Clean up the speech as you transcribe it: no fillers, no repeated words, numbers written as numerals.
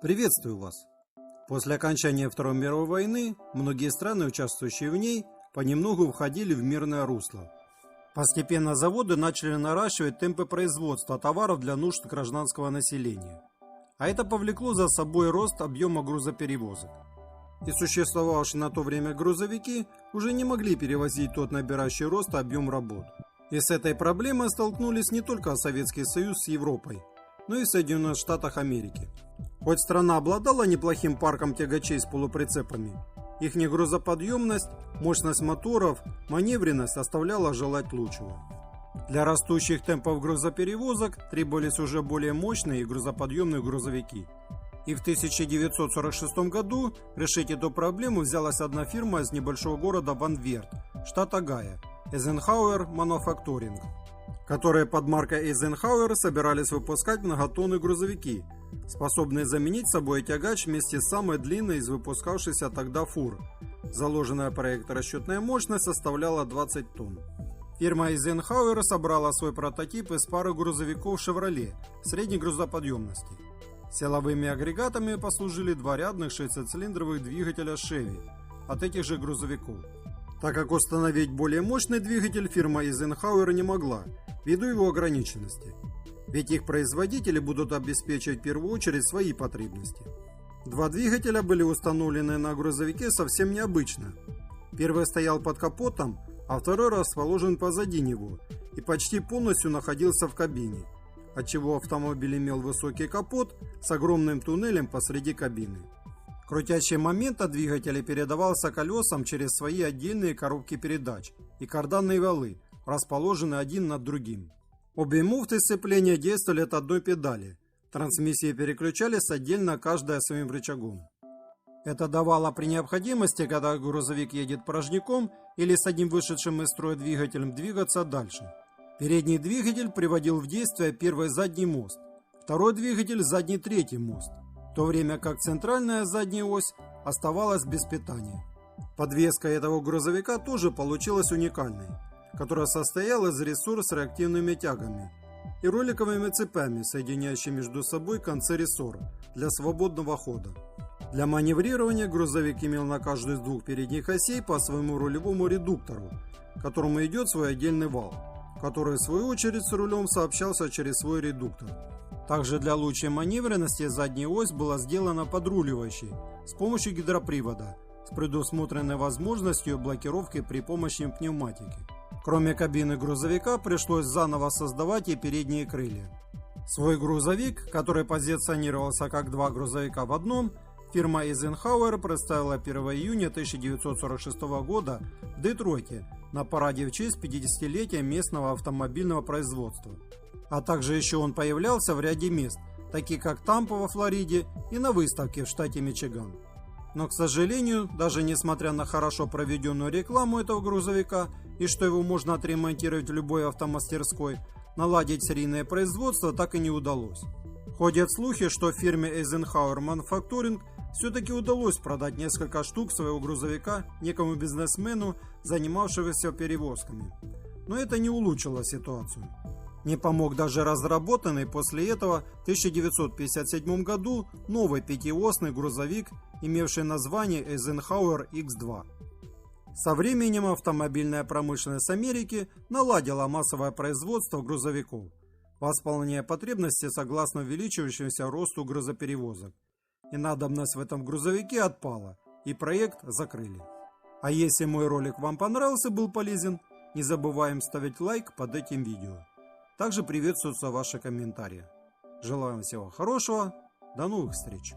Приветствую вас! После окончания Второй мировой войны многие страны, участвующие в ней, понемногу входили в мирное русло. Постепенно заводы начали наращивать темпы производства товаров для нужд гражданского населения. А это повлекло за собой рост объема грузоперевозок. И существовавшие на то время грузовики уже не могли перевозить тот набирающий рост объем работ. И с этой проблемой столкнулись не только Советский Союз с Европой, но и в Соединенных Штатах Америки. Хоть страна обладала неплохим парком тягачей с полуприцепами, их негрузоподъемность, мощность моторов, маневренность оставляла желать лучшего. Для растущих темпов грузоперевозок требовались уже более мощные и грузоподъемные грузовики. И в 1946 году решить эту проблему взялась одна фирма из небольшого города Ван Верт, штат Огайо, Eisenhower Manufacturing, которые под маркой Eisenhower собирались выпускать многотонные грузовики, способные заменить собой тягач вместе с самой длинной из выпускавшихся тогда фур. Заложенная проект расчетная мощность составляла 20 тонн. Фирма Eisenhower собрала свой прототип из пары грузовиков Chevrolet средней грузоподъемности. Силовыми агрегатами послужили два рядных шестицилиндровых двигателя Chevy от этих же грузовиков. Так как установить более мощный двигатель фирма Eisenhower не могла, ввиду его ограниченности. Ведь их производители будут обеспечивать в первую очередь свои потребности. Два двигателя были установлены на грузовике совсем необычно. Первый стоял под капотом, а второй расположен позади него и почти полностью находился в кабине, отчего автомобиль имел высокий капот с огромным туннелем посреди кабины. Крутящий момент от двигателя передавался колесам через свои отдельные коробки передач и карданные валы, расположенные один над другим. Обе муфты сцепления действовали от одной педали. Трансмиссии переключались отдельно, каждая своим рычагом. Это давало при необходимости, когда грузовик едет порожняком или с одним вышедшим из строя двигателем, двигаться дальше. Передний двигатель приводил в действие первый задний мост, второй двигатель задний третий мост, в то время как центральная задняя ось оставалась без питания. Подвеска этого грузовика тоже получилась уникальной, которая состояла из рессор с реактивными тягами и роликовыми цепями, соединяющими между собой концы рессор для свободного хода. Для маневрирования грузовик имел на каждую из двух передних осей по своему рулевому редуктору, к которому идет свой отдельный вал, который в свою очередь с рулем сообщался через свой редуктор. Также для лучшей маневренности задняя ось была сделана подруливающей с помощью гидропривода с предусмотренной возможностью блокировки при помощи пневматики. Кроме кабины грузовика пришлось заново создавать и передние крылья. Свой грузовик, который позиционировался как два грузовика в одном, фирма Eisenhower представила 1 июня 1946 года в Детройте на параде в честь 50-летия местного автомобильного производства. А также еще он появлялся в ряде мест, таких как Тампа во Флориде и на выставке в штате Мичиган. Но, к сожалению, даже несмотря на хорошо проведенную рекламу этого грузовика и что его можно отремонтировать в любой автомастерской, наладить серийное производство так и не удалось. Ходят слухи, что фирме Eisenhower Manufacturing все-таки удалось продать несколько штук своего грузовика некому бизнесмену, занимавшегося перевозками. Но это не улучшило ситуацию. Не помог даже разработанный после этого в 1957 году новый пятиосный грузовик, имевший название Eisenhower X2. Со временем автомобильная промышленность Америки наладила массовое производство грузовиков, восполняя потребности согласно увеличивающемуся росту грузоперевозок. И надобность в этом грузовике отпала, и проект закрыли. А если мой ролик вам понравился, был полезен, не забываем ставить лайк под этим видео. Также приветствуются ваши комментарии. Желаю всего хорошего, до новых встреч!